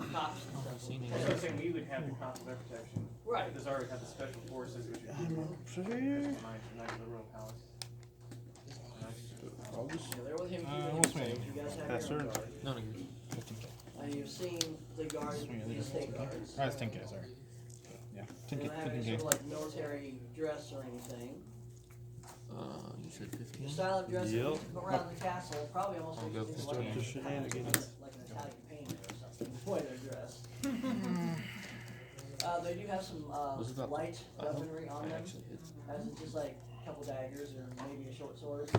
cops and stuff. Seen it. That's what I'm saying. We would have the cops and their protection. Right. This already have the special forces, which would be nice of the royal palace. I'll just. Yeah, they're with him. what's my You name? guys have Pastor? your own guard. No, no, good. You've seen the guards, the state guards. That's 10K, sorry. Yeah, They 10K. don't have any 15K. sort of like military dress or anything. You said 15? The style of dress Yep. that you around the castle probably almost I'll makes go you think 15. like, Just shenanigans. like an Italian painter or something. The way they're dressed. They do have some Was it about- light weaponry on I them, actually hit. as in just like a couple daggers or maybe a short sword.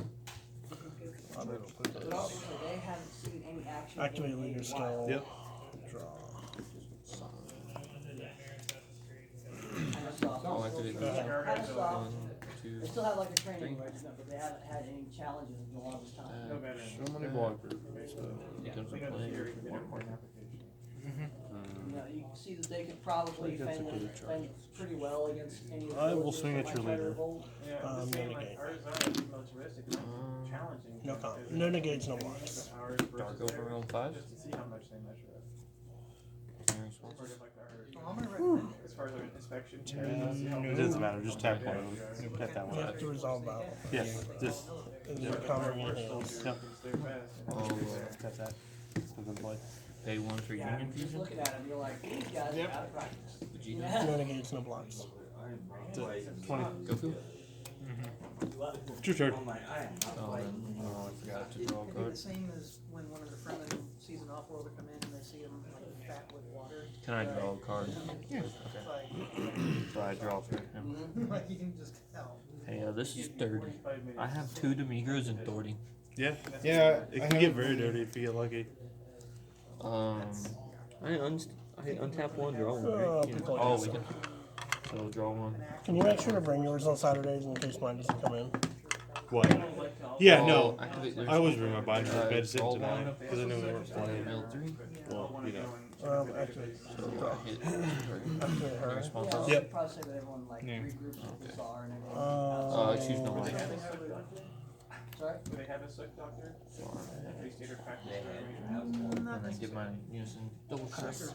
I'll be able to put But those. also, they haven't seen any action. Activate in a leader while. skill. Yep. Draw. Kind of soft. Oh, activate Yeah, leader. kind of soft. 1, 2, They still have like a training three. regiment, but they haven't had any challenges in a long time. No better. So many blockers. becomes a We got the play. theory, we didn't want an application. You know, you can see that they could probably That's a fend good fend pretty well against any of the I will forces swing that at your might try to leader. revolt. Yeah, Um, the same no like negate. ours are militaristic, and like challenging. No because comp. it's No negates, no blocks. ours Dark versus over theirs, round 5. just to see how much they measure up. Or just like our, I'm gonna recommend as far as our inspection. It doesn't matter, just tap one of them. Tap that You one. have to resolve battle. Yes, just And then combat your hands. Yep. Oh, tap that. Doesn't play. pay 1 for Yeah, Union just Fusion. looking at them, you're like, these guys Yep. are out of practice. Vegeta. No negates, no blocks. 20. Goku. It's your turn. Oh, then, I forgot to draw a It'd be card. the same as when one of the Fremen sees an off-worlder come in and they see him like fat with water. Can I draw a card? Yeah. It's So I draw for him. like you can just tell. Hey, this is 30. I have 2 Demigros and 30. Yeah. Yeah, it can get very dirty if you get lucky. I untap 1, draw 1. Oh, Right? pickle Oh, it. we can. So draw 1. Can you make sure to bring yours on Saturdays in case mine doesn't come in? What? Yeah, Oh, no. activate their I always bring my binder to bed draw tonight 1. because I know we weren't playing. Mail 3. Well, you know. Actually, So I hit. activate her. Response. Yeah, Yep. probably say that everyone like Yeah. regroups with the SAR and everything. Choose no life. Sorry? Do they have a sick doctor? So Free standard practice. and then get my unison double cross.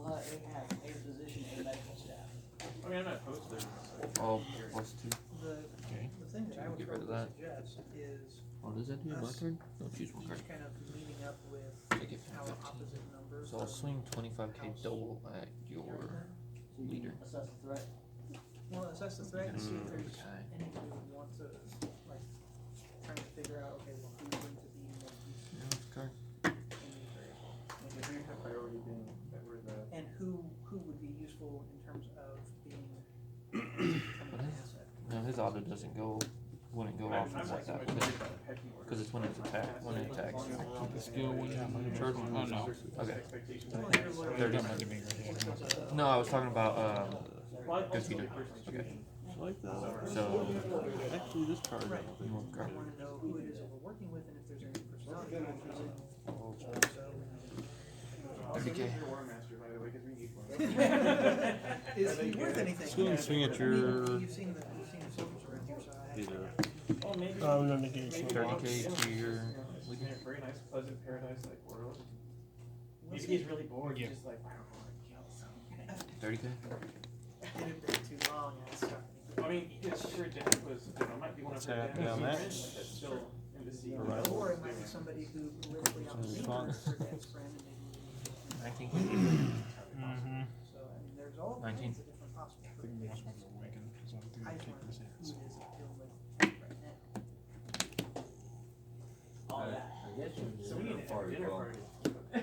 Well, it has a physician and medical staff. I mean, I'm not opposed to it. Oh, plus 2. Okay. The thing that I would Get rid of probably that. suggest is What does that do? My turn? No, choose one card. each kind of meeting up with Take it our 15. opposite numbers. So I'll swing 25k double at your leader. Assess the threat. Well, assess the threat and see if there's Okay. anything we want to, like, trying to figure out, okay, well, who's going to be most useful Next card. in these areas. Like, if we have priority being that we're the. And who would be useful in terms of being an asset. No, his auto doesn't go. Wouldn't go off I'm like not that. so much worried about the pecking order. Because it's when it's attack. When it attacks. The skill when you have my charge one. Oh, no. Okay. Expectations. Well, I you're have. literally- 30. No, I was talking about Well, I also Vegeta. personally Okay. choose- I like that. So Actually, this card. Right. you want I card. wanna know who it is that we're working with and if there's any personality matches in. So, Also, 30K. who's your war master, by the way, 'cause we need one. is he worth anything? Swing and swing at I mean, your. you've seen the soldiers around here, so I have. Either. Well, maybe. No negates, no maybe blocks. 30K to your Live leader. in a very nice, pleasant paradise-like world. Maybe he's really bored. He's just like, I don't want to kill something. 30k. Did it take too long and stuff. I mean, his sure dad was, you know, might be one of her Tap dad's down that. friends that's still in the sea. Alright. Or it might be somebody who literally on the Response. her dad's friend and maybe. 19. Mm-hmm. So, I mean, there's all 19. kinds of different possible. I think the last one's awakened because I'm I thinking just take wanna this know hits. who it is that dealing with right now. All that. So we need to have a dinner party.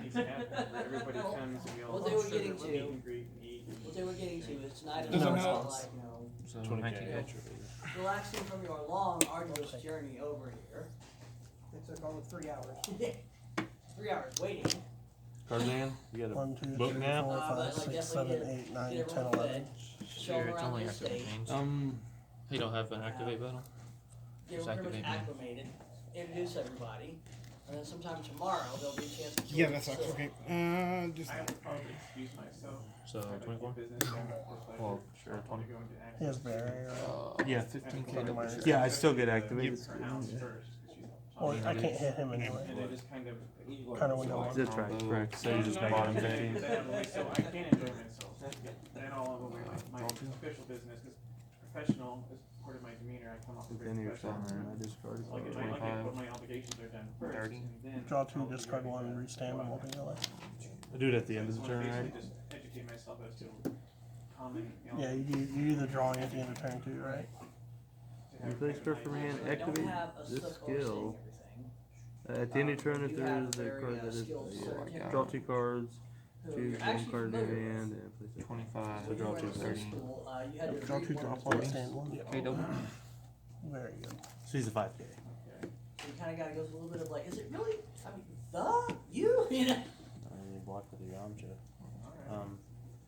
He's happy. Everybody comes and we all What they were sugar, getting meet to- and greet and eat. What they were getting to is tonight is Doesn't not help. like, you know, So 20K. 19k. relaxing from your long, arduous journey over here. It took all of 3 hours. 3 hours waiting. Tarzan, you got a 1, 2, book 3, now? 4, but 5, like 6, definitely 7, get- 8, 9, get 10, everyone 11. Show Sure, them it's around only the after estate. change. You don't have an activate battle? Get Just everyone pretty much activate acclimated. Introduce everybody. And then sometime tomorrow, there'll be a chance to. Yeah, that sucks. So- Okay. Just. I have to probably excuse myself. So I have 24? business and of course, I Well, have sure, to 20. go into access. He has barrier. Yeah. 15k double. Yep. Yeah, I still get activated. Her house first, 'cause she's Or I can't hit him anyway. And then just kind of. Kind of window one. That's right, correct. So you just make Bottom it 15. So I can enjoy myself. Then all of my official business, because professional is part of my demeanor. I come off as very Then you're professional. saying, I discarded Like if 25. my obligations are done first, 30. and then Draw 2, discard 1, and restand them altogether. I do it at the end of the turn, basically right? just educate myself as to common. Yeah, you either drawing at the end of turn 2, right? You place card from hand, So they don't activate have a this stuff overseeing skill. everything. At the end of turn, if You there have is a very, card that is, skilled certain draw 2 cards, who choose you're 1 actually card in your familiar with. hand, and place it. 25. When you draw were in two, high 30. school, you had to Draw read 2, one drop of 1, those. stand 1. Okay, double. Very good. So he's a 5K. So you kind of got to go through a little bit of like, is it really? I mean, you? You know? I block with the Yamcha.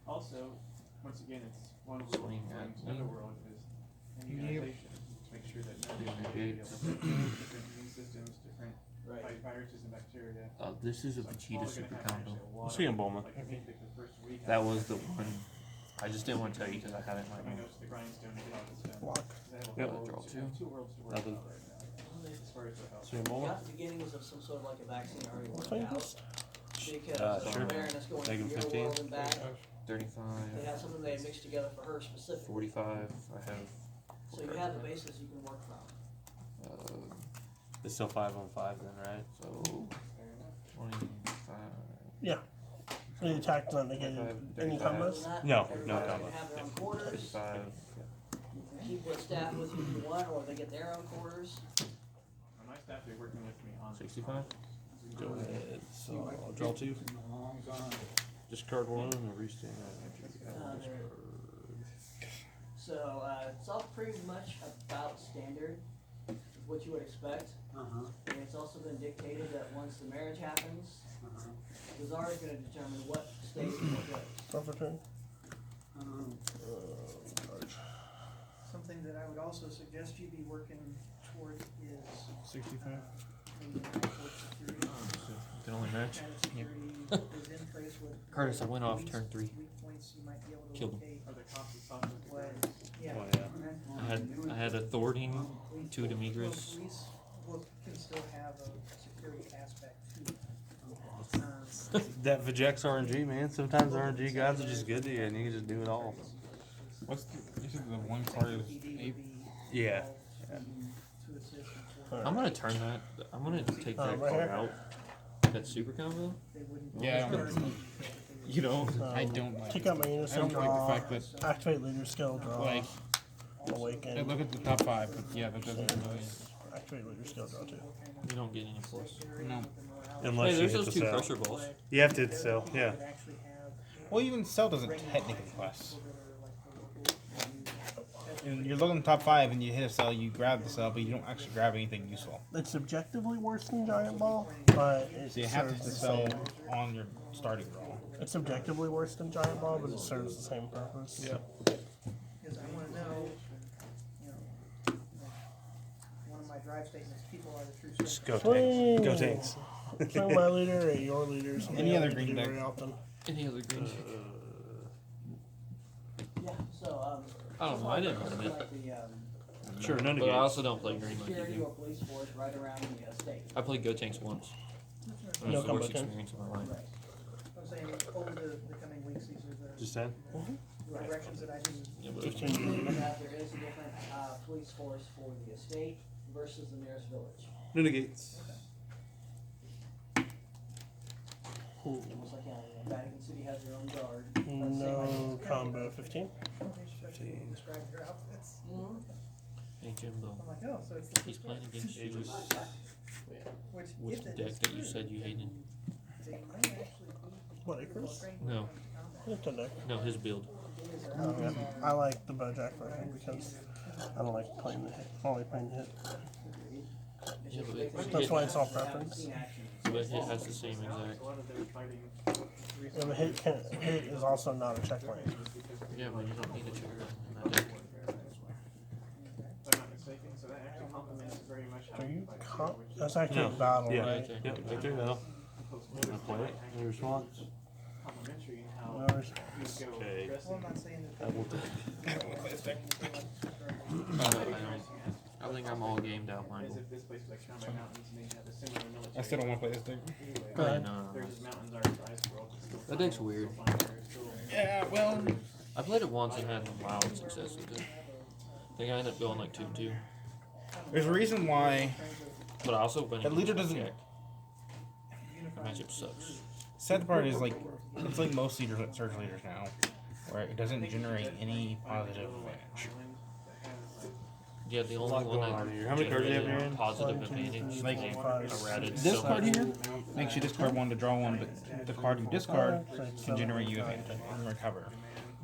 Also, once again, it's one of Swing the at things in the me. world is immunization. To make sure that nobody Negate. different immune systems, different Right. viruses and bacteria. This is a So I'm Vegeta probably super gonna have combo. actually a lot See him, of, Bulma. like, I think the first week That after was the that, one. I just didn't want to tell you because I have it in put my my notes. notes to the grindstone and get all this done. Block. 'Cause I have a Yep. whole Draw world- two. two worlds to work Nothing. out right now, as far as the health. See him, You Bulma? got the beginnings of some sort of like a vaccine already What's worked my out. boost? Because sure. awareness going Make him to your 15. world and back. They 35. have something they mixed together for her specifically. 45. I have. So you have the basis you can work from. It's still 5 on 5 then, right? So 25. Yeah. So the attack doesn't negate any combos? Other than that, No, everybody no can combos. have their own quarters. 35. You can keep what staff with you if you want, or they get their own quarters. On my staff, they're working with me on 65. Go ahead. So I'll draw 2. Discard 1 and restand. So it's all pretty much about standard, is what you would expect. And it's also been dictated that once the marriage happens, the czar is going to determine what stays and what goes. Draw for turn. Something that I would also suggest you be working toward is 65. maybe network security. You can only match. Kind of security is in place with. Curtis, I went off weak- turn 3. Weak points you might be able to Killed him. locate. Are the cops and software? What, yeah. Oh, yeah. I had a thwarting, Police- 2 Demetrius. Police can still have a security aspect to it. That Vegeks RNG, man. Sometimes RNG guys are just good to you and you can just do it all. What's the, you said the one card is ape? Yeah. To assist in Alright. I'm gonna turn that. I'm gonna take that right card here. out. That super combo. They wouldn't. Yeah, I don't, You know. I don't like Kick it. out my I unison, don't like draw. the fact that, Activate leader skill, draw. like, I Awaken. look at the top 5, but yeah, that doesn't really, Activate leader skill, draw 2. You don't get any force. no. Unless Hey, you there's hit those the 2 cell. pressure balls. You have to hit the cell, yeah. Well, even Cell doesn't technically plus. And you're looking at the top 5 and you hit a Cell, you grab the Cell, but you don't actually grab anything useful. It's objectively worse than Giant Ball, but it So you have to hit serves the the Cell same. on your starting roll. It's objectively worse than Giant Ball, but it serves the same purpose. Yeah. Because I wanna know, you know, one of my drive statements, people are the true Just strength. go Swing. tanks. Go tanks. Swing my leader at your leader. Something Any I other don't green do deck? very often. Any other green? Yeah, so, I don't know, I didn't mind it. like the, Sure, none of But I you. also don't play green like security you or police force right around the state. do. I played Go Tanks once. It No was the worst combo 10. experience of my life. Right. I'm saying, over the coming weeks, these are Just 10? the directions that I do. Yeah, but 15. That there is a different, police force for the estate versus the nearest village. No negates. Almost like, Vatican City has their own guard. No combo 15. Describe your outfits. Mhm. Hey Jimbo, I'm like, oh, so it's. he's playing against you Ages. Which, with if the it deck is that you true, said you hated. they might actually be What, Icarus? No, It's a deck. no, his build. Yeah. I like the Bojack version because I don't like playing the hit. I don't like playing the hit. Yeah, but That's hit, why it's all preference. but hit has the same exact. A lot of their fighting. Yeah, but hit is also not a checkpoint. Yeah, but you don't need a checker in that deck. If I'm not mistaken, so that actually complements very much how Are you fight, which That's actually No. a battle, Yeah. right? Right. Yep, right there, that'll. is I'll play it. Any response? complementary in how No, it's- you go Okay. dressing. Well, I'm not saying that. I will take. I I think I'm all gamed out, As Michael. if this place was like surrounded by mountains and they have a similar military. I still don't want to play this thing. Anyway, Go ahead. No. there's just mountains are size world. It's still That deck's fine, weird. it's still fine, it's still- Yeah, well, I played it once and had mild success with it. I think I ended up going like 2-2. there's a reason why But I also went that leader against doesn't. Jack. The matchup sucks. Sad part is like it's like most surge leaders now, where it doesn't generate any positive advantage. Yeah, the only lot one going that on here. How many cards do you have in your generated hand? positive 1, 2, advantage 3, Like, 4, was 5, a ratted This so card much. here makes you discard one to draw one, but the card you discard can generate you advantage and recover.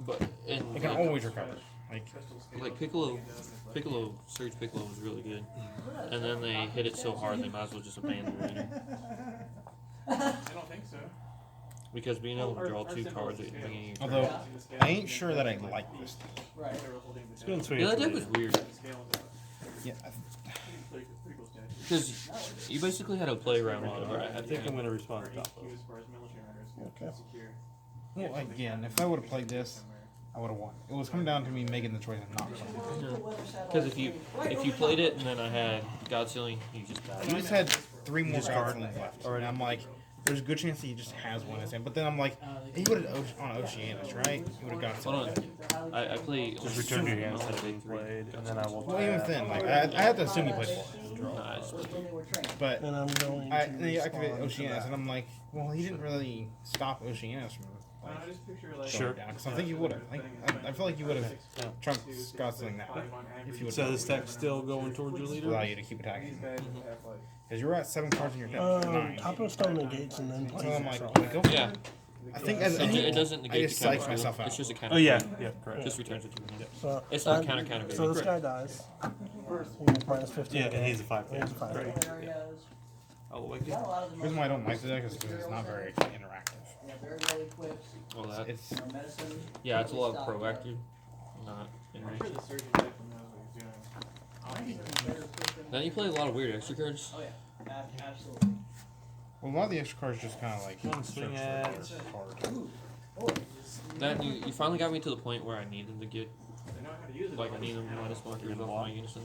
But in It can always recover. like Piccolo Surge Piccolo was really good, and then they hit it so hard they might as well just abandon the leader I don't think so. because being able to draw 2 cards at the beginning of your Although turn. I ain't sure that I like this. Right. Let's go and swing Yeah, it that to deck the was leader. weird Yeah, because you basically had to play around whatever I I had. think I'm gonna respond to top of. Okay. well, again, if I would have played this, I would have won. It was coming down to me making the choice of not playing. Because if you played it and then I had God Sealing, you just died. He just had 3 more Discard. cards left, and I'm like, there's a good chance that he just has one in his hand. But then I'm like, he would have on Oceanus, right? He would have got Hold something. on, I play. Just return your hand instead of being played, and then I will. Well, even then, like I have to assume he played 4. Nice. But And I'm going I to then you activate respond to Oceanus, that. and I'm like, well, he didn't really stop Oceanus from like, Sure. down. Because I think he would have. I feel like he would have trumped Scott Selling that way if he would So this deck's still going towards your leader? allow you to keep attacking. Because you're at 7 cards in your deck, 9. Top of stone negates and then So plays I'm like, itself. well, go for Yeah, it. I think as it doesn't I negate just the counter psyched spell. myself out. It's just a counter. Oh yeah, spell. yeah, correct. Just returns it to your hand. So It's not that- counter baby. So this guy dies. He gets minus 15. Yeah, and he's a 5. He's a 5. Right. Areas. I'll like it. Got a lot of the The reason why I don't like the deck is because it's not very interactive. Yeah, very well equipped. Well, that It's No medicine. yeah, it's a lot of Stop. proactive, not I'm interactive. sure the surgeon definitely knows what he's doing. Then you play a lot of weird extra cards. Oh yeah, absolutely. well, a lot of the extra cards just kind of like Come on, swing at- hard. Then you finally got me to the point where I needed to get They know how to use it. like I need them minus markers off my unison.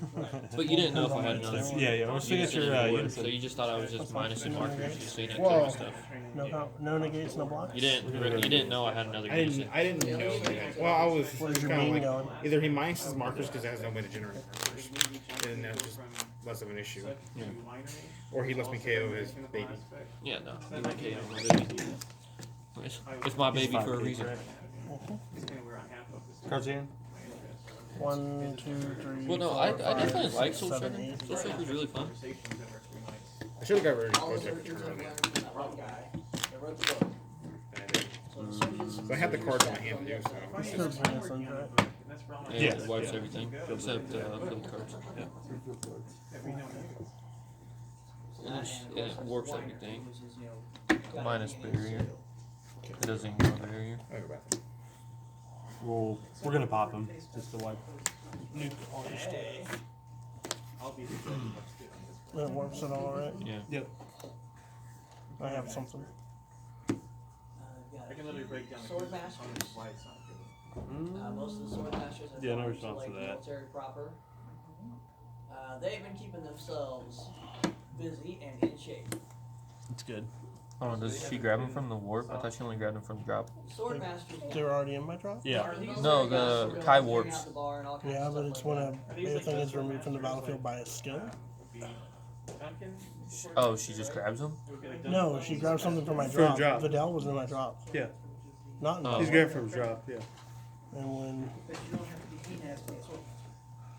But you didn't know if I had another. Yeah, I'm swing at your So unison. you just thought I was just minusing markers just so you didn't Whoa. kill my stuff. No negates, no blocks. You didn't know I had another I unison. didn't know that. Well, I was Where's your kind of beam like going? either he minuses markers because it has no way to generate markers, and that's just less of an issue, Yeah. or he lets me KO his baby. Yeah, no. You might KO my baby. It's my baby for a reason. Cards in. 1, 2, 3. Well, no, 4, I 5, definitely like 6, Soul 7, Striker. 8. Soul Striker is really fun. I should have got rid All of the Project surgeons Return. have learned from that one guy that wrote the book. So the surgeons. So I had the cards in my hand to do so. Kills Renaissance, right? And Yes, it wipes yeah. everything except field cards. And it warps everything. Minus barrier. It doesn't ignore barrier. I'll go back. Well, we're gonna pop him just to wipe. Nuke on stay. It warps it all, right? Yeah. Yep. I have something. I can literally break down the Sword physics on masters. why it's not good. Most of the sword masters have Yeah, no gone response to like that. military proper. They've been keeping themselves busy and in shape. It's good. Oh, does she grab him from the warp? I thought she only grabbed him from the drop. Sword masters. They're already in my drop? Yeah. No, the Kai warps. Yeah, but it's when a everything is removed from the battlefield by a skill. Oh, she just grabs him? No, she grabbed something from my From drop. drop. Vidal was in my drop. Yeah. Not in Oh. my He's drop. going from drop. Yeah. And when But you don't have to be nasty. So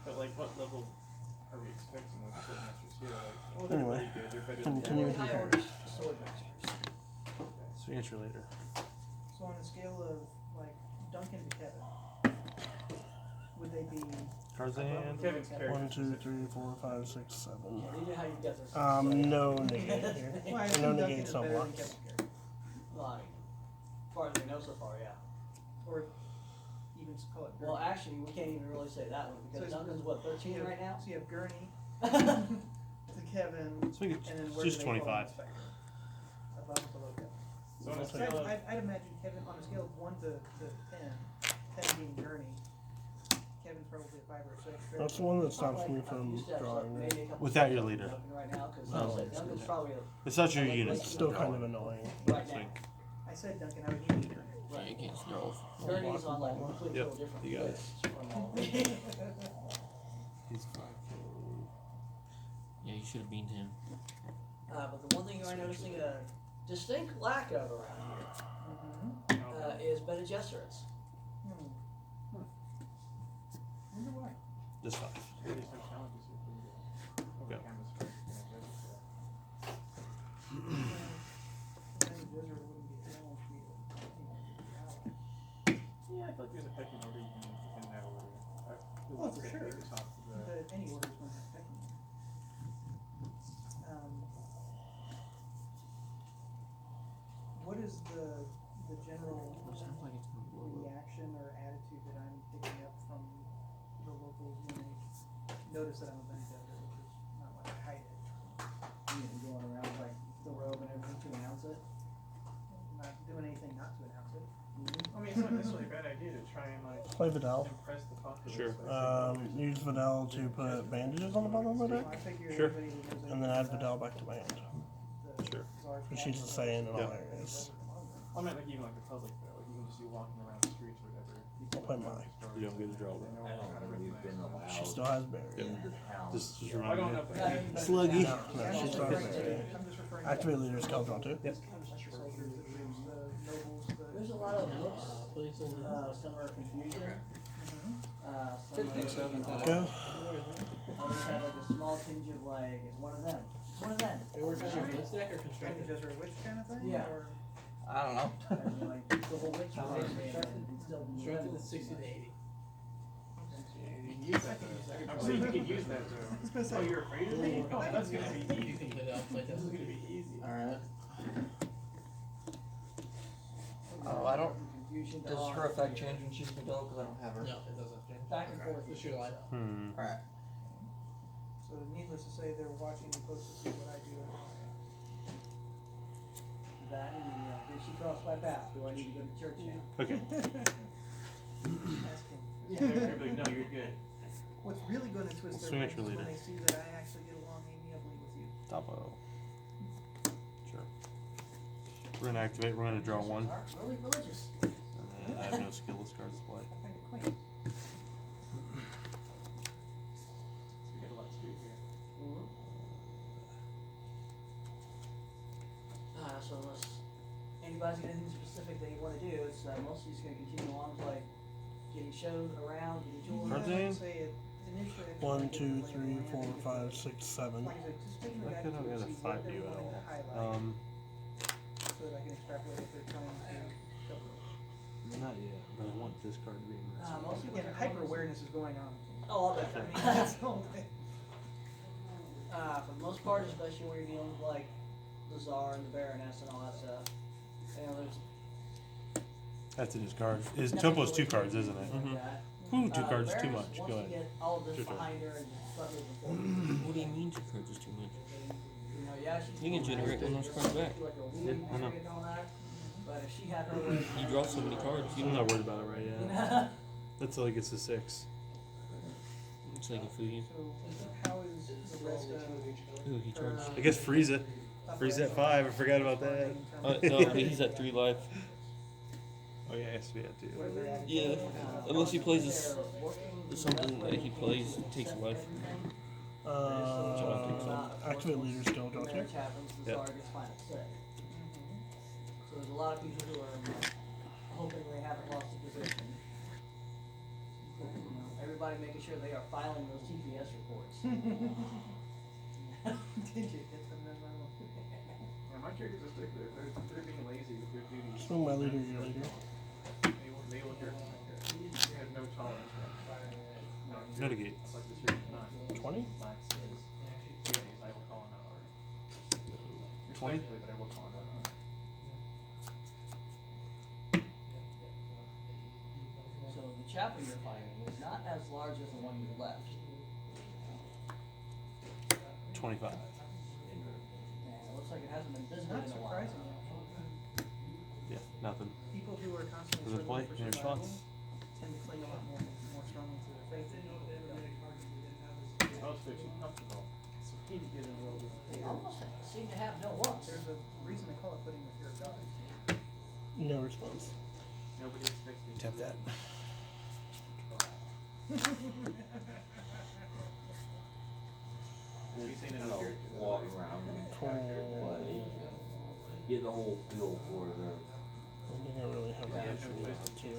But like, what level are we expecting with the sword masters here? Like, oh, they're Anyway, pretty good. They're better can than continue with your High turn. orders sword masters. Swing at your later. So on a scale of like Duncan to Kevin, would they be Cards in. Kevin's character. 1, 2, 3, 4, 5, 6, 7. Yeah, you know how you get this. No negate here. Well, I No assume Duncan negates, is no better than blocks. Kevin's character. Well, I mean, as far as we know so far, yeah. Or even call it Well, Gurney. actually, we can't even really say that one So because it's- Duncan's what, 13 right now? So you have Gurney to Kevin, Swing and then it. where Just do they fall 25. on the spectrum? Above or below Kevin? So on a So scale of, I'd imagine Kevin on a scale of 1 to 10, 10 being Gurney, Kevin's probably a 5 or 6. That's the one that stops me from Few steps up, drawing. Right? maybe a couple Without steps your up leader. Duncan right now, 'cause Oh, like I said, okay. Duncan's probably It's not your I like unit. It's Still kind of annoying. right now. I said Duncan, I would need leader. Yeah, you can't draw. Ernie's on like a completely Yep, different you got it. list from all of us. He's 5K. Yeah, you should have beamed him. But the one thing you are noticing a distinct lack of around here is Bene Gesserits. Wonder why. This 5. There's no challenges here for you to Okay. overcome this first, Maybe Desert wouldn't be a challenge for you to, Yeah, I feel like there's a pecking order you can in that order. Oh, for sure. The top of the, but any order is going to have pecking. What is the general Sounds like it's gonna blow up. reaction or attitude that I'm picking up from the locals when they notice that I'm a Bene Gesserit, which is not why I hide it. You know, going around like the robe and everything to announce it. I'm not doing anything not to announce it. I mean, it's not necessarily a bad idea to try and like Play Vidal. impress the populace. Sure. by saying, Use Vidal to put bandages on the bottom of the deck, So I figure Sure. everybody that knows and then anything add about Vidal back to my hand. the Sure. Czar's Which she's the castle, same in all Yeah. areas. I meant like even like the public though, like you can just be walking around the streets or whatever. I'll play mine. You don't get to draw They one. know I how to don't think we've been recognize. She allowed still has barrier. in the town. Just I remind don't me. know if Yeah, that's. Sluggy. No, I'm she's just not referring to, barrier. I'm just referring to Activate leader skill draw too. the soldiers, the troops, the nobles, There's a the. lot of looks, some are confusion, some are, Go. others have like a small tinge of like, it's one of them, it's one of them. Bene Gesserit witch kind of thing? Yeah. Or I don't know. And you're like, the whole witch thing, and still be Strength is 60 to 80. You can use that though. I'm saying you can use that though. Oh, you're afraid of me? Oh, that's gonna be You easy. can play that. Play This is that. gonna be easy. Alright. Oh, I don't. confusion to Does all. her effect change when she's an adult? Because I don't have her. No, it doesn't change. Back and forth. Just your life. Hmm. so needless to say, they're watching me close to see what I do. That and, did she cross my path, do I need to go to church now? Okay. Asking. Yeah, they're like, no, you're good. What's really going to twist their Swing at minds your is when leader. they see that I actually get along amiably with you. Topo. Sure. We're gonna activate. We're gonna draw one. Aren't really religious. And then I have no skillless cards to play. I find it quaint. We got a lot to do here. So unless anybody's got anything specific they wanna do, it's, mostly just gonna continue on with like, getting shows around, getting jewelry. Cards I in? would say it initially. I One, tried to two, get the three, land, four, I think five, it's six, seven. like I said, just taking I it back could to have got a see what fight they're you at wanting to all. highlight, so that I can extrapolate if they're trying to cover it. Not yet. But I want this card to be in this. Mostly Again, hyper awareness is going on. Oh, I'll bet. I mean, that's the whole thing. For the most part, especially when you're dealing with like the Tsar and the Baroness and all that stuff. You know, there's That's in his card. His Topo's 2 cards, isn't it? like that. Ooh, 2 cards is The too Baroness much. wants Go to ahead. get all of this Your turn. behind her and stuff it before. What do you mean 2 cards is too much? You know, yeah, she's You can generate one of those cards back. like a Yeah, weed I know. period and all that. But if she had her way, You draw so many cards, you I'm don't not worried about it right you yet. know? That's till he gets to 6. It's like a foodie. So how is the rest of Ooh, he charged. I guess freeze it. Freeze at 5. I forgot about that. No, he's at 3 life. Oh yeah, yes, we had to. what are their attitudes? Yeah, unless he plays this, something that he plays takes a life. Activate leader skill draw When two. marriage happens, the Yep. Tsar gets final say. So there's a lot of people who are hoping they haven't lost a position. You know, everybody making sure they are filing those TPS reports. Did you get the memo? Yeah, my characters are stickler. They're being lazy with their duties. Swing my leader, your leader. They will hurt my character. They have no tolerance for no, Mitigate. it's like this here, nine. 20? Nine says, I will call an hour. 20? Respectfully, but I will call an hour. So the chapel you're fighting is not as large as the one you left. 25. And it looks like it hasn't been visited Not in a while. surprising. Yeah, nothing. People who are constantly Does it play? struggling for Any survival response? tend to cling a lot more strongly to their faith in you. Oh, so she's comfortable. So he to get enrolled in They the almost seem to have no wants. There's a reason they call it putting the fear of God. No response. Nobody expects me to Tap do that. So you're saying You that know, here? walk around and play, get the whole feel for the. I think I really have Yeah, an no issue choice. too.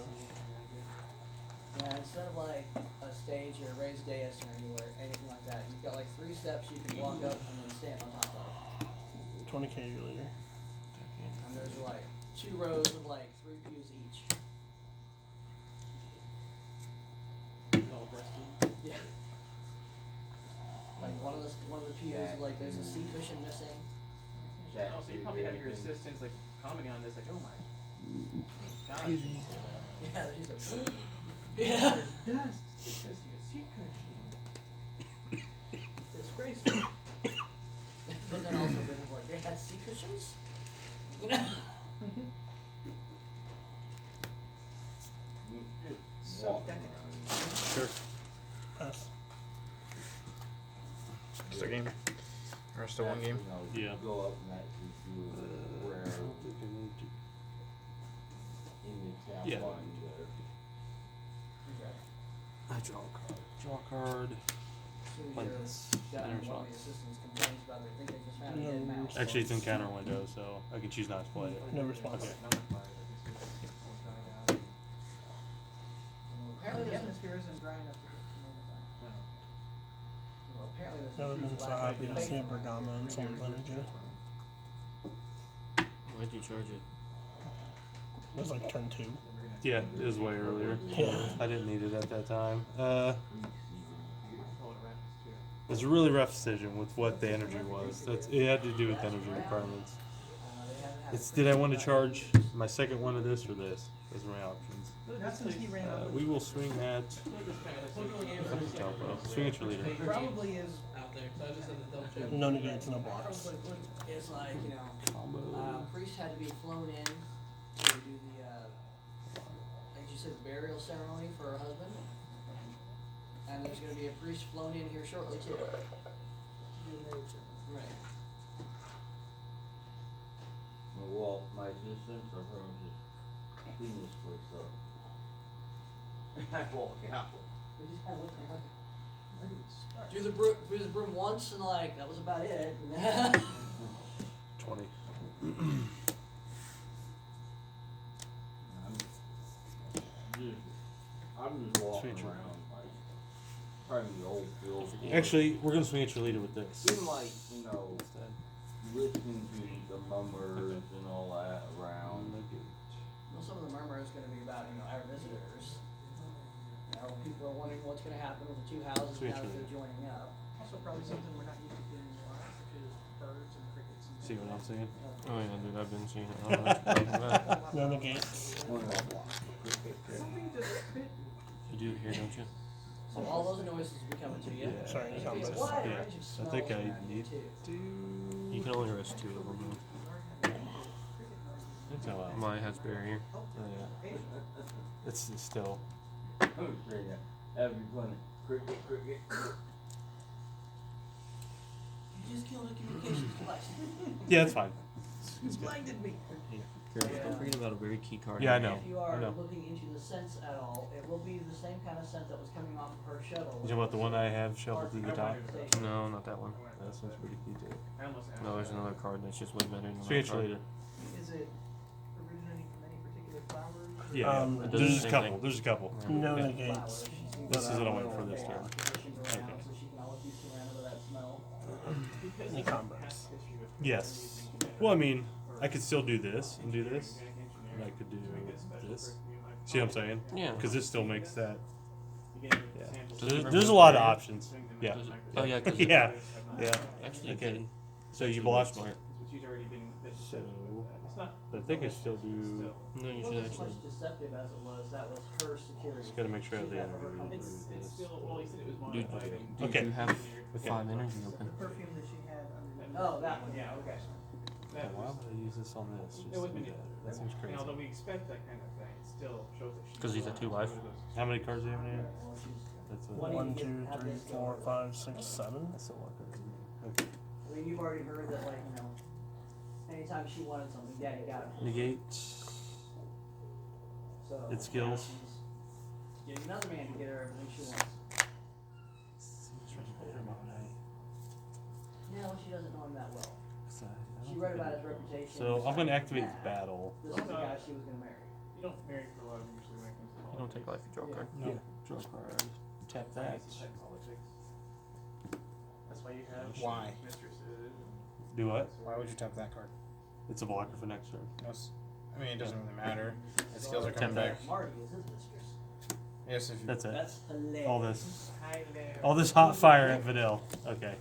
Yeah, instead of like a stage or a raised dais or anywhere, anything like that, you've got like 3 steps you can walk up and then stand on top of. 20K your leader. And there's like 2 rows of like 3 pews each. All breasted. Yeah. Like one of the pews, like there's a seat cushion missing. Oh, so you probably have your assistants like commenting on this, like, oh my gosh. Yeah, she's like, yeah. Dust. It's because you seat cushion. Disgraceful. But then also been like, they had seat cushions? You know? So Walk decadent. around. Sure. Pass. Is there a game? Or still one game? You know, Yeah. Go up and actually do a rare in the town Yeah. line there. I draw a card. Draw a card. So Play your this. guy, Enter one of shots. the assistants complains about they think they just found a No dead mouse. response. Actually, it's in counter window, so I can choose not to play it. No response. Okay. Number 5, I guess, is what's going on. Apparently The there's atmosphere isn't dry enough to get to know that. well, apparently there's Never been so happy to see a Bergamo in someone's energy. Why'd you charge it? It was like turn 2. Yeah, it was way earlier. Yeah. I didn't need it at that time. Oh, it wraps too. It was a really rough decision with what the energy was. It had to do with energy requirements. Did I want to charge my second one of this or this? Those are my options. Not since he ran up. We will swing at. Swing at your leader. It probably is. Out there, so I just had to double check. No negates, no blocks. It's like, you know, Combo. priest had to be flown in to do the, like you said, burial ceremony for her husband. And there's gonna be a priest flown in here shortly too. Right. Well, my assistants are from just clean this place up. I walk out. We just kinda looked at like, do the broom once and like, that was about it. 20. I'm just walking Switch. around like trying to get old feel. Actually, we're gonna swing at your leader with this. Even like, you know, listening to the mummers and all that around. Well, some of the murmur is gonna be about, you know, our visitors. You know, people are wondering what's gonna happen with the 2 houses Sweet now that tree. they're joining up. Also probably something we're not used to doing a lot, which is birds and crickets and. See what I'm saying? Oh yeah, dude, I've been seeing it. I don't know what you're talking about. No negates. One of the Something just fit. You do it here, don't you? So all those noises will be coming to you. Yeah. Sorry, There's you gonna be a combos. wide Yeah. range of I smells think I around you, need too. to. You can only rest 2 of them. It's all out. Mine has barrier. Oh, yeah. It's still. everyone cricket. You just killed a communications device. Yeah, it's fine. You blinded me. Careful, don't forget about a very key card. Yeah, I in know. hand. If you I are know. looking into the scents at all, it will be the same kind of scent that was coming off of her shuttle. You talking about the one I have shoveled through the top? No, not that one. That sounds pretty key too. I almost asked No, there's that. another card that's just way better than Swing that at your card. leader. Is it originating from any particular flowers? Yeah, Um, It does the there's a same couple. thing. There's a couple. No Yeah. negates. This is what I went for this turn. Okay. Okay. So she can always be surrounded by that smell. Because Any of the combos. past history with Yes. Well, I mean, I could still do this and do this, and I could do this. See what I'm saying? Yeah. Because this still makes that. Yeah. Does So it there's remove a lot of barrier? options. Yeah. Does it- Oh yeah, 'cause Yeah. Yeah. Actually, Okay. good. So you Actually, blocked. smart. She's already been. So, It's not. I think I still do. No, you It should wasn't so actually. much deceptive as it was, that was her security. Just gotta make sure I have the She had her energy. comfort. It's still. Well, he said it was Dude, modified. dude, Okay. you have Okay. 5 energy open. The perfume that she had underneath. Oh, that one, yeah, okay. That Why was- would I use this on this? Just It was do that. That seems and crazy. although we expect that kind of thing, it still shows that she's. 'Cause he's at 2 life. How many cards do you have in your hand? Well, she's That's One, what. 1, 2, 3, 4, 5, 6, 7. That's a Walker. Okay. I mean, you've already heard that, like, you know, anytime she wanted something, Daddy got it. Negate. So Its skills. she's getting another man to get her everything she wants. Yeah, well, she doesn't know him that well. She read about his reputation. So I'm gonna activate Yeah. battle. This is the guy she was gonna marry. You don't marry for love usually when it comes to You don't politics. take life, you draw a card. No. Draw card. Tap that. It's just like politics. That's why you have Why? mistresses. Do what? Why would you tap that card? It's a blocker for next turn. I mean, it doesn't really matter. The skills are Ten coming back. back. Marty is his mistress. Yes, if you. That's it. That's hilarious. All this. Hi there. All this hot fire at Vidal. Okay.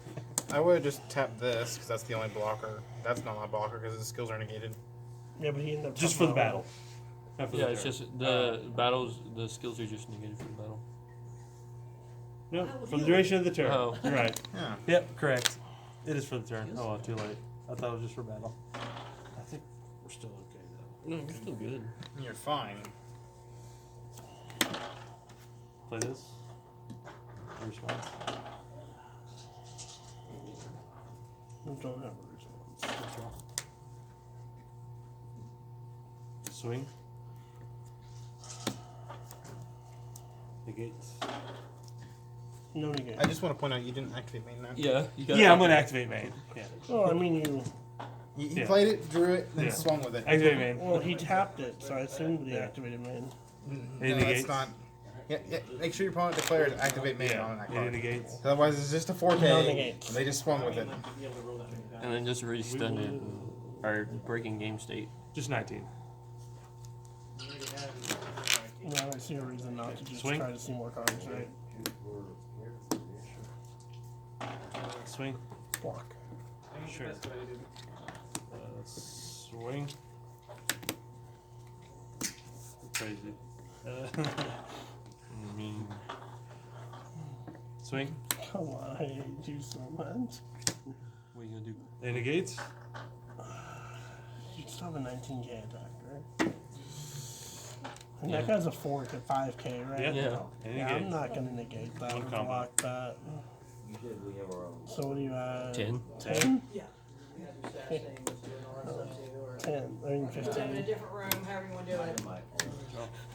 I would have just tapped this because that's the only blocker. That's not my blocker because the skills are negated. Yeah, but he ended up Just tapping for the out. battle. Not for Yeah, the it's turn. just the battles. The skills are just negated for the battle. No, for the duration of the turn. Oh. You're right. Yeah. Yep, correct. It is for the turn. Oh, well, too late. I thought it was just for battle. I think we're still okay though. No, you're still good. You're fine. Play this. Response. We don't have a response. Swing. Negate. No negate. I just want to point out you didn't activate main now. Yeah, you got. Yeah, I'm gonna activate main. Yeah. Well, I mean, you. He Yeah. played it, drew it, then Yeah. swung with it. Activate main. Well, he tapped it, so I assumed he activated man. No, Any that's negates? not. Yeah, make sure your opponent declares activate main Yeah. on that Any card. negates? Otherwise, it's just a 4K. No negates. And they just swung with it. Be able to roll that many dice. And then just restun it, or breaking game state. Just 19. You already have it. No, I don't see a reason not to just Swing. try to see more cards, right? Swing. Block. I think Sure. that's what I do. Swing. Crazy. I mean. Swing. Come on, I hate you so much. What are you gonna do? Any negates? You still have a 19k attack, right? And Yeah. that guy's a 4 to 5k, right? Yeah. Yeah. Any Yeah, I'm negates? not gonna negate that One or combo. block that. You said we have our own. So what do you have? 10. 10? Yeah. We have your staff saying what's doing all that stuff too, or 10. I mean put them in a 15. different room, however you want to do it.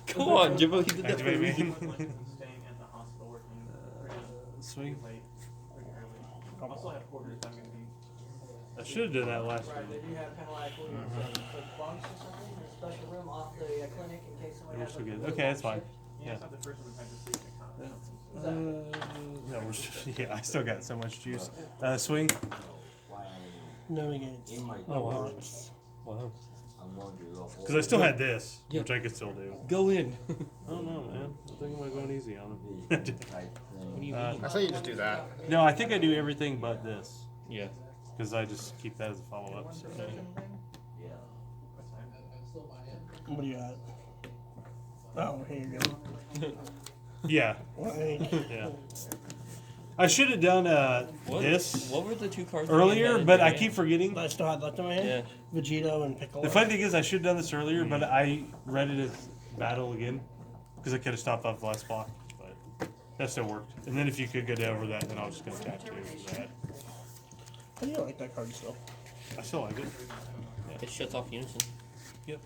Come on, Jimbo, he did that for Activate me. main. Staying at the hospital working pretty Swing. late, pretty early. Also have quarters. I'm gonna be. I should have done that last Right, week. they do have kind of like, what do you say, like bunks or something, a special room off the clinic in case somebody We're has still like, a good. really Okay, that's long fine. shift. Yeah, it's not the first one I've had to sleep in a cot or something. No, yeah, I still got so much juice. Swing. No negates. In my No Oh, wow. blocks. Wow. I'm going to go. Because I still had this, Yeah. which I could still do. Go in. I don't know, man. I think I'm going easy on them. What do you mean? I say you just do that. No, I think I do everything but this. Yeah. Because I just keep that as a follow up. So. Yeah. What do you got? Oh, here you go. Yeah, Like, yeah. I should have done What? this What were the two cards that you earlier, had but in I your keep forgetting. I still had left in my hand. Yeah. Vegito and Piccolo. The funny thing is, I should have done this earlier, but I read it as battle again. Because I could have stopped off the last block. But that still worked. And then if you could get over that, then I was just going to tap two for that. How do you like that card still? I still like it. It shuts off Unison. Yep.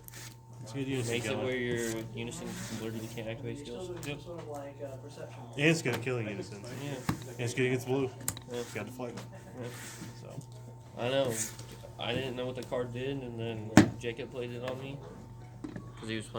It's good unison Makes it killing. where your Unison literally can't activate You're still skills. doing sort of like perception. And it's good at killing unisons. Yeah. And it's good against blue. Yeah. It's got deflect. Yeah. So. I know. I didn't know what the card did, and then Jacob played it on me because he was playing that.